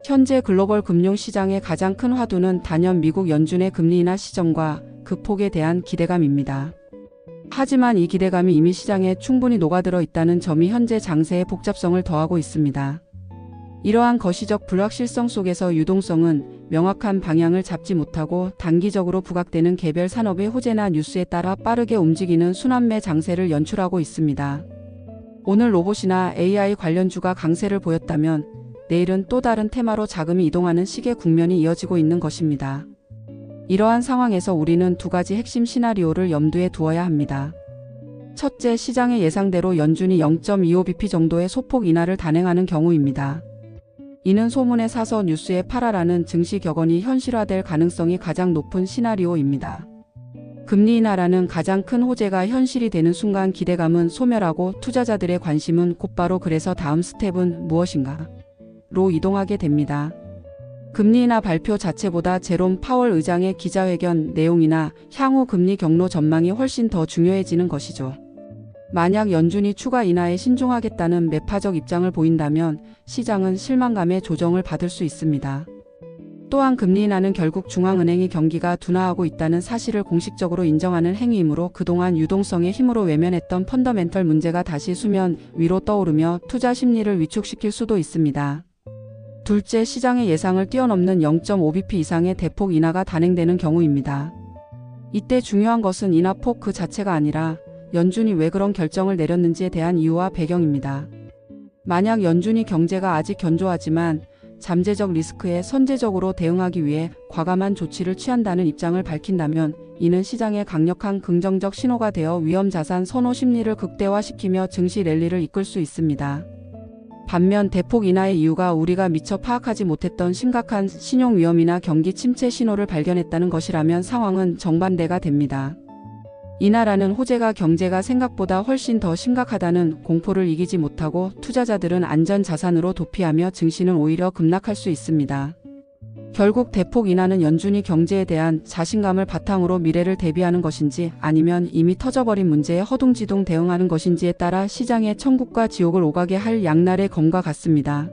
현재 글로벌 금융시장의 가장 큰 화두는 단연 미국 연준의 금리 인하 시점과 그 폭에 대한 기대감입니다. 하지만 이 기대감이 이미 시장에 충분히 녹아들어 있다는 점이 현재 장세의 복잡성을 더하고 있습니다. 이러한 거시적 불확실성 속에서 유동성은 명확한 방향을 잡지 못하고 단기적으로 부각되는 개별 산업의 호재나 뉴스에 따라 빠르게 움직이는 순환매 장세를 연출하고 있습니다. 오늘 로봇이나 AI 관련주가 강세를 보였다면 내일은 또 다른 테마로 자금이 이동하는 시계 국면이 이어지고 있는 것입니다. 이러한 상황에서 우리는 두 가지 핵심 시나리오를 염두에 두어야 합니다. 첫째, 시장의 예상대로 연준이 0.25bp 정도의 소폭 인하를 단행하는 경우입니다. 이는 소문에 사서 뉴스에 팔아라는 증시 격언이 현실화될 가능성이 가장 높은 시나리오입니다. 금리 인하라는 가장 큰 호재가 현실이 되는 순간 기대감은 소멸하고 투자자들의 관심은 곧바로 그래서 다음 스텝은 무엇인가? 로 이동하게 됩니다. 금리 인하 발표 자체보다 제롬 파월 의장의 기자회견 내용이나 향후 금리 경로 전망이 훨씬 더 중요해지는 것이죠. 만약 연준이 추가 인하에 신중하겠다는 매파적 입장을 보인다면 시장은 실망감의 조정을 받을 수 있습니다. 또한 금리 인하는 결국 중앙은행이 경기가 둔화하고 있다는 사실을 공식적으로 인정하는 행위이므로 그동안 유동성의 힘으로 외면했던 펀더멘털 문제가 다시 수면 위로 떠오르며 투자 심리를 위축시킬 수도 있습니다. 둘째, 시장의 예상을 뛰어넘는 0.5bp 이상의 대폭 인하가 단행되는 경우입니다. 이때 중요한 것은 인하폭 그 자체가 아니라 연준이 왜 그런 결정을 내렸는지에 대한 이유와 배경입니다. 만약 연준이 경제가 아직 견조하지만 잠재적 리스크에 선제적으로 대응하기 위해 과감한 조치를 취한다는 입장을 밝힌다면 이는 시장에 강력한 긍정적 신호가 되어 위험자산 선호 심리를 극대화시키며 증시 랠리를 이끌 수 있습니다. 반면 대폭 인하의 이유가 우리가 미처 파악하지 못했던 심각한 신용 위험이나 경기 침체 신호를 발견했다는 것이라면 상황은 정반대가 됩니다. 인하라는 호재가 경제가 생각보다 훨씬 더 심각하다는 공포를 이기지 못하고 투자자들은 안전 자산으로 도피하며 증시는 오히려 급락할 수 있습니다. 결국 대폭 인하는 연준이 경제에 대한 자신감을 바탕으로 미래를 대비하는 것인지 아니면 이미 터져버린 문제에 허둥지둥 대응하는 것인지에 따라 시장의 천국과 지옥을 오가게 할 양날의 검과 같습니다.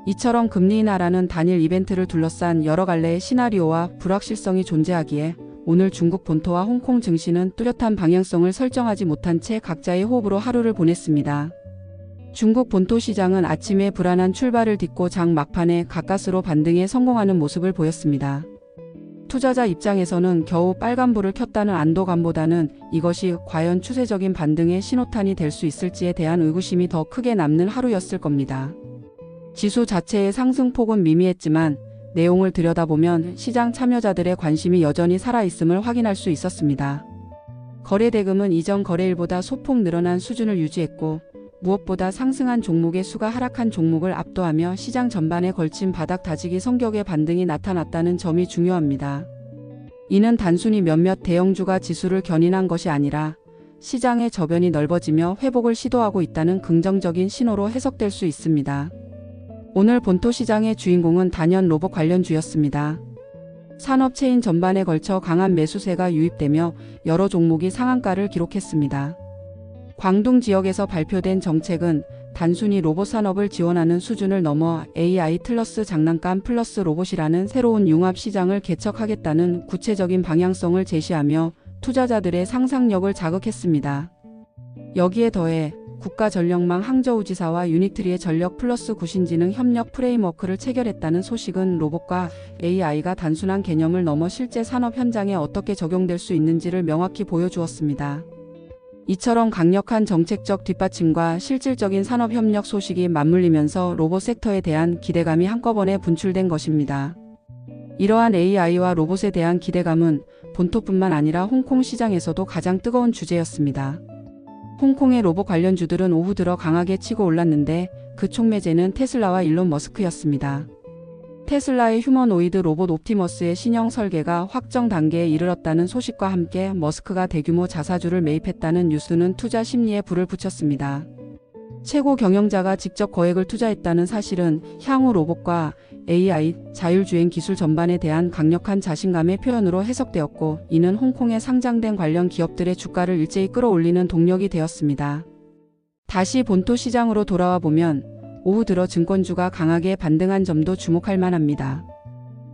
이처럼 금리 인하라는 단일 이벤트를 둘러싼 여러 갈래의 시나리오와 불확실성이 존재하기에 오늘 중국 본토와 홍콩 증시는 뚜렷한 방향성을 설정하지 못한 채 각자의 호흡으로 하루를 보냈습니다. 중국 본토 시장은 아침에 불안한 출발을 딛고 장 막판에 가까스로 반등에 성공하는 모습을 보였습니다. 투자자 입장에서는 겨우 빨간불을 켰다는 안도감보다는 이것이 과연 추세적인 반등의 신호탄이 될 수 있을지에 대한 의구심이 더 크게 남는 하루였을 겁니다. 지수 자체의 상승폭은 미미했지만 내용을 들여다보면 시장 참여자들의 관심이 여전히 살아있음을 확인할 수 있었습니다. 거래 대금은 이전 거래일보다 소폭 늘어난 수준을 유지했고 무엇보다 상승한 종목의 수가 하락한 종목을 압도하며 시장 전반에 걸친 바닥 다지기 성격의 반등이 나타났다는 점이 중요합니다. 이는 단순히 몇몇 대형주가 지수를 견인한 것이 아니라 시장의 저변이 넓어지며 회복을 시도하고 있다는 긍정적인 신호로 해석될 수 있습니다. 오늘 본토 시장의 주인공은 단연 로봇 관련주였습니다. 산업 체인 전반에 걸쳐 강한 매수세가 유입되며 여러 종목이 상한가를 기록했습니다. 광둥 지역에서 발표된 정책은 단순히 로봇 산업을 지원하는 수준을 넘어 AI 플러스 장난감 플러스 로봇이라는 새로운 융합 시장을 개척하겠다는 구체적인 방향성을 제시하며 투자자들의 상상력을 자극했습니다. 여기에 더해 국가전력망 항저우지사와 유니트리의 전력 플러스 구신지능 협력 프레임워크를 체결했다는 소식은 로봇과 AI가 단순한 개념을 넘어 실제 산업 현장에 어떻게 적용될 수 있는지를 명확히 보여주었습니다. 이처럼 강력한 정책적 뒷받침과 실질적인 산업협력 소식이 맞물리면서 로봇 섹터에 대한 기대감이 한꺼번에 분출된 것입니다. 이러한 AI와 로봇에 대한 기대감은 본토뿐만 아니라 홍콩 시장에서도 가장 뜨거운 주제였습니다. 홍콩의 로봇 관련주들은 오후 들어 강하게 치고 올랐는데 그 촉매제는 테슬라와 일론 머스크였습니다. 테슬라의 휴머노이드 로봇 옵티머스의 신형 설계가 확정 단계에 이르렀다는 소식과 함께 머스크가 대규모 자사주를 매입했다는 뉴스는 투자 심리에 불을 붙였습니다. 최고 경영자가 직접 거액을 투자했다는 사실은 향후 로봇과 AI, 자율주행 기술 전반에 대한 강력한 자신감의 표현으로 해석되었고 이는 홍콩에 상장된 관련 기업들의 주가를 일제히 끌어올리는 동력이 되었습니다. 다시 본토 시장으로 돌아와 보면 오후 들어 증권주가 강하게 반등한 점도 주목할 만합니다.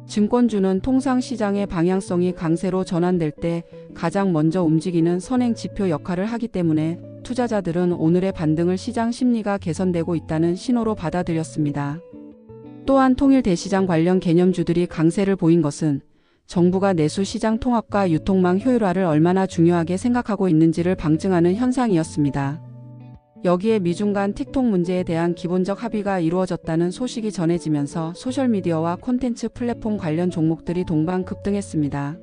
증권주는 통상 시장의 방향성이 강세로 전환될 때 가장 먼저 움직이는 선행 지표 역할을 하기 때문에 투자자들은 오늘의 반등을 시장 심리가 개선되고 있다는 신호로 받아들였습니다. 또한 통일 대시장 관련 개념주들이 강세를 보인 것은 정부가 내수 시장 통합과 유통망 효율화를 얼마나 중요하게 생각하고 있는지를 방증하는 현상이었습니다. 여기에 미중 간 틱톡 문제에 대한 기본적 합의가 이루어졌다는 소식이 전해지면서 소셜미디어와 콘텐츠 플랫폼 관련 종목들이 동반 급등했습니다.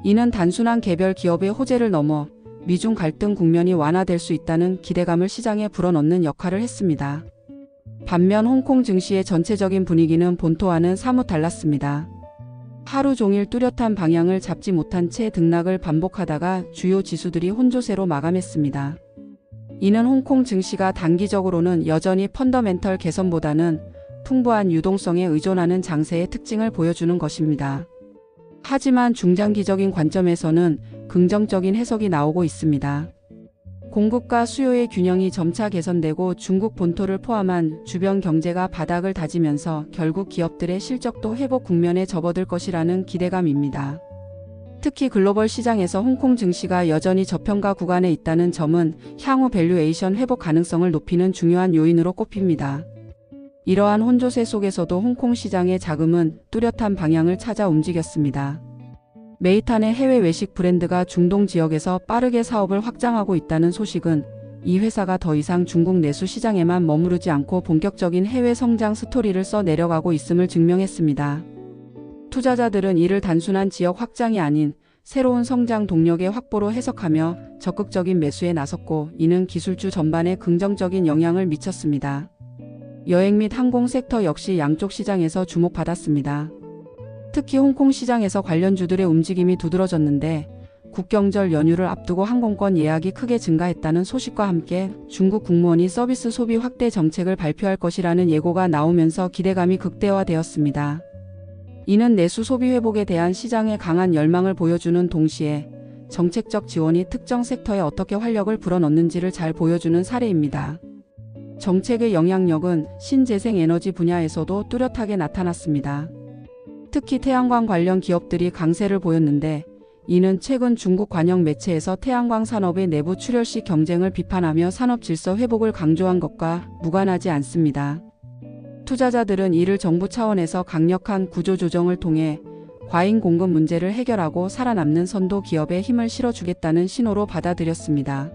이는 단순한 개별 기업의 호재를 넘어 미중 갈등 국면이 완화될 수 있다는 기대감을 시장에 불어넣는 역할을 했습니다. 반면 홍콩 증시의 전체적인 분위기는 본토와는 사뭇 달랐습니다. 하루 종일 뚜렷한 방향을 잡지 못한 채 등락을 반복하다가 주요 지수들이 혼조세로 마감했습니다. 이는 홍콩 증시가 단기적으로는 여전히 펀더멘털 개선보다는 풍부한 유동성에 의존하는 장세의 특징을 보여주는 것입니다. 하지만 중장기적인 관점에서는 긍정적인 해석이 나오고 있습니다. 공급과 수요의 균형이 점차 개선되고 중국 본토를 포함한 주변 경제가 바닥을 다지면서 결국 기업들의 실적도 회복 국면에 접어들 것이라는 기대감입니다. 특히 글로벌 시장에서 홍콩 증시가 여전히 저평가 구간에 있다는 점은 향후 밸류에이션 회복 가능성을 높이는 중요한 요인으로 꼽힙니다. 이러한 혼조세 속에서도 홍콩 시장의 자금은 뚜렷한 방향을 찾아 움직였습니다. 메이탄의 해외 외식 브랜드가 중동 지역에서 빠르게 사업을 확장하고 있다는 소식은 이 회사가 더 이상 중국 내수 시장에만 머무르지 않고 본격적인 해외 성장 스토리를 써 내려가고 있음을 증명했습니다. 투자자들은 이를 단순한 지역 확장이 아닌 새로운 성장 동력의 확보로 해석하며 적극적인 매수에 나섰고, 이는 기술주 전반에 긍정적인 영향을 미쳤습니다. 여행 및 항공 섹터 역시 양쪽 시장에서 주목받았습니다. 특히 홍콩 시장에서 관련주들의 움직임이 두드러졌는데, 국경절 연휴를 앞두고 항공권 예약이 크게 증가했다는 소식과 함께 중국 국무원이 서비스 소비 확대 정책을 발표할 것이라는 예고가 나오면서 기대감이 극대화되었습니다. 이는 내수 소비 회복에 대한 시장의 강한 열망을 보여주는 동시에 정책적 지원이 특정 섹터에 어떻게 활력을 불어넣는지를 잘 보여주는 사례입니다. 정책의 영향력은 신재생 에너지 분야에서도 뚜렷하게 나타났습니다. 특히 태양광 관련 기업들이 강세를 보였는데, 이는 최근 중국 관영 매체에서 태양광 산업의 내부 출혈식 경쟁을 비판하며 산업 질서 회복을 강조한 것과 무관하지 않습니다. 투자자들은 이를 정부 차원에서 강력한 구조 조정을 통해 과잉 공급 문제를 해결하고 살아남는 선도 기업에 힘을 실어주겠다는 신호로 받아들였습니다.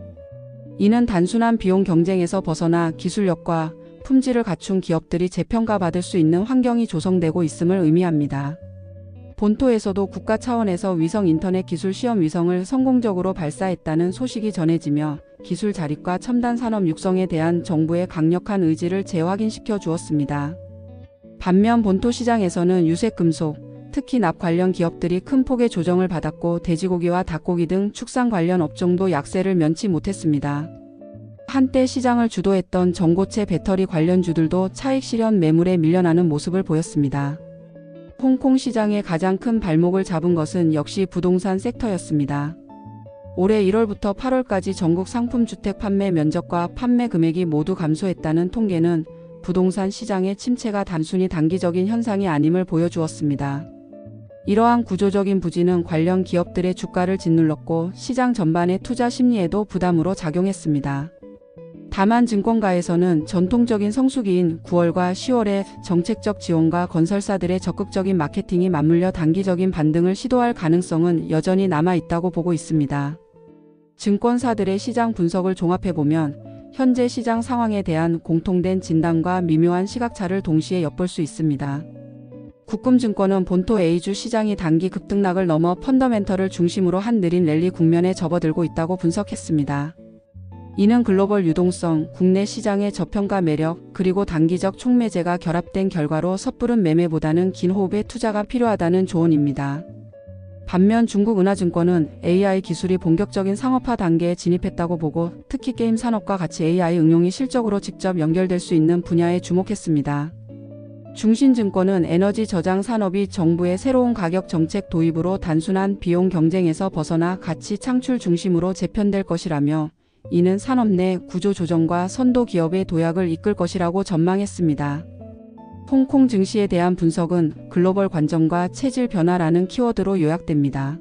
이는 단순한 비용 경쟁에서 벗어나 기술력과 품질을 갖춘 기업들이 재평가받을 수 있는 환경이 조성되고 있음을 의미합니다. 본토에서도 국가 차원에서 위성 인터넷 기술 시험 위성을 성공적으로 발사했다는 소식이 전해지며 기술 자립과 첨단 산업 육성에 대한 정부의 강력한 의지를 재확인시켜 주었습니다. 반면 본토 시장에서는 유색금속, 특히 납 관련 기업들이 큰 폭의 조정을 받았고, 돼지고기와 닭고기 등 축산 관련 업종도 약세를 면치 못했습니다. 한때 시장을 주도했던 전고체 배터리 관련주들도 차익 실현 매물에 밀려나는 모습을 보였습니다. 홍콩 시장의 가장 큰 발목을 잡은 것은 역시 부동산 섹터였습니다. 올해 1월부터 8월까지 전국 상품 주택 판매 면적과 판매 금액이 모두 감소했다는 통계는 부동산 시장의 침체가 단순히 단기적인 현상이 아님을 보여주었습니다. 이러한 구조적인 부진은 관련 기업들의 주가를 짓눌렀고, 시장 전반의 투자 심리에도 부담으로 작용했습니다. 다만 증권가에서는 전통적인 성수기인 9월과 10월의 정책적 지원과 건설사들의 적극적인 마케팅이 맞물려 단기적인 반등을 시도할 가능성은 여전히 남아있다고 보고 있습니다. 증권사들의 시장 분석을 종합해보면 현재 시장 상황에 대한 공통된 진단과 미묘한 시각차를 동시에 엿볼 수 있습니다. 국금증권은 본토 A주 시장이 단기 급등락을 넘어 펀더멘털을 중심으로 한 느린 랠리 국면에 접어들고 있다고 분석했습니다. 이는 글로벌 유동성, 국내 시장의 저평가 매력, 그리고 단기적 촉매제가 결합된 결과로 섣부른 매매보다는 긴 호흡의 투자가 필요하다는 조언입니다. 반면 중국은하증권은 AI 기술이 본격적인 상업화 단계에 진입했다고 보고, 특히 게임 산업과 같이 AI 응용이 실적으로 직접 연결될 수 있는 분야에 주목했습니다. 중신증권은 에너지 저장 산업이 정부의 새로운 가격 정책 도입으로 단순한 비용 경쟁에서 벗어나 가치 창출 중심으로 재편될 것이라며, 이는 산업 내 구조 조정과 선도 기업의 도약을 이끌 것이라고 전망했습니다. 홍콩 증시에 대한 분석은 글로벌 관점과 체질 변화라는 키워드로 요약됩니다.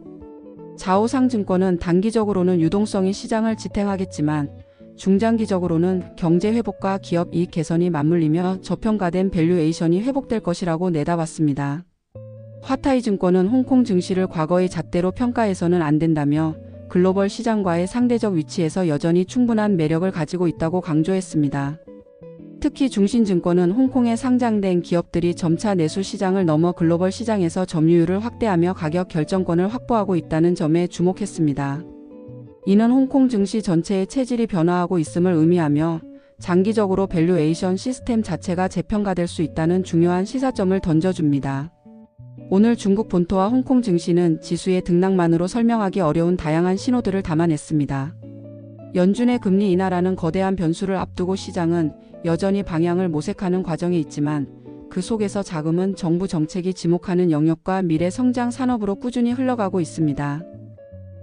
자오상증권은 단기적으로는 유동성이 시장을 지탱하겠지만 중장기적으로는 경제 회복과 기업 이익 개선이 맞물리며 저평가된 밸류에이션이 회복될 것이라고 내다봤습니다. 화타이증권은 홍콩 증시를 과거의 잣대로 평가해서는 안 된다며 글로벌 시장과의 상대적 위치에서 여전히 충분한 매력을 가지고 있다고 강조했습니다. 특히 중신증권은 홍콩에 상장된 기업들이 점차 내수 시장을 넘어 글로벌 시장에서 점유율을 확대하며 가격 결정권을 확보하고 있다는 점에 주목했습니다. 이는 홍콩 증시 전체의 체질이 변화하고 있음을 의미하며 장기적으로 밸류에이션 시스템 자체가 재평가될 수 있다는 중요한 시사점을 던져줍니다. 오늘 중국 본토와 홍콩 증시는 지수의 등락만으로 설명하기 어려운 다양한 신호들을 담아냈습니다. 연준의 금리 인하라는 거대한 변수를 앞두고 시장은 여전히 방향을 모색하는 과정에 있지만 그 속에서 자금은 정부 정책이 지목하는 영역과 미래 성장 산업으로 꾸준히 흘러가고 있습니다.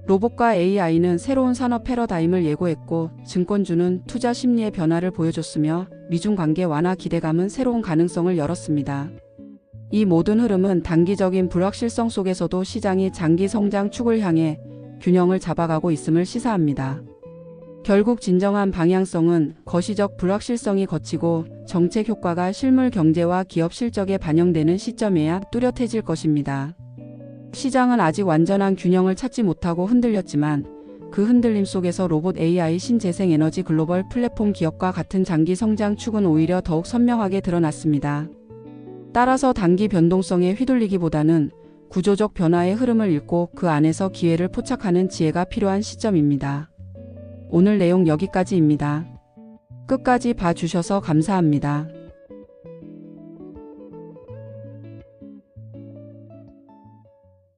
로봇과 AI는 새로운 산업 패러다임을 예고했고 증권주는 투자 심리의 변화를 보여줬으며 미중 관계 완화 기대감은 새로운 가능성을 열었습니다. 이 모든 흐름은 단기적인 불확실성 속에서도 시장이 장기 성장 축을 향해 균형을 잡아가고 있음을 시사합니다. 결국 진정한 방향성은 거시적 불확실성이 거치고 정책 효과가 실물 경제와 기업 실적에 반영되는 시점에야 뚜렷해질 것입니다. 시장은 아직 완전한 균형을 찾지 못하고 흔들렸지만 그 흔들림 속에서 로봇 AI 신재생에너지 글로벌 플랫폼 기업과 같은 장기 성장 축은 오히려 더욱 선명하게 드러났습니다. 따라서 단기 변동성에 휘둘리기보다는 구조적 변화의 흐름을 읽고 그 안에서 기회를 포착하는 지혜가 필요한 시점입니다. 오늘 내용 여기까지입니다. 끝까지 봐주셔서 감사합니다.